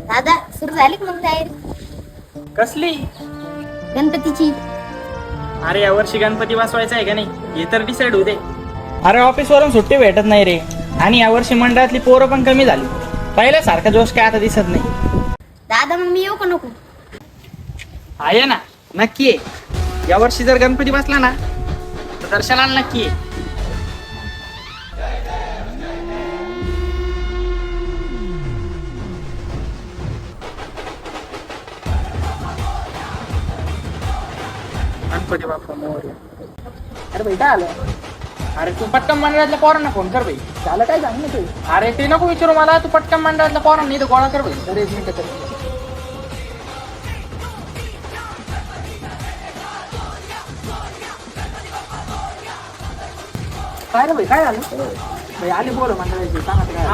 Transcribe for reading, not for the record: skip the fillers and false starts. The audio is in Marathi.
दादा सुरू झाली का मग तयारी कसली? गणपतीची? अरे यावर्षी गणपती बसवायचा आहे का नाही हे तर डिसाईड होऊ दे. अरे ऑफिस वरून सुट्टी भेटत नाही रे, आणि यावर्षी मंडळातली पोरं पण कमी झाली. पहिल्यासारखा जोश काय आता दिसत नाही. दादा मग मी येऊ का नको? आहे ना, नक्की आहे. यावर्षी जर गणपती बसला ना तर दर्शनाला नक्की आहे. गणपती बाप्पा मोरया. अरे भाई काय आलं? अरे तू पटकन मंडळातल्या पोरांना फोन कर भाई. झालं काय सांग ना तू. अरे ते नको विचारू मला, तू पटकन मंडळातल्या पोरांना इथं गोळा कर भाई. अरे एक मिनिट कर. काय रे भाई काय झालं? भाई आले पोरं मंडळाची, सांगा काय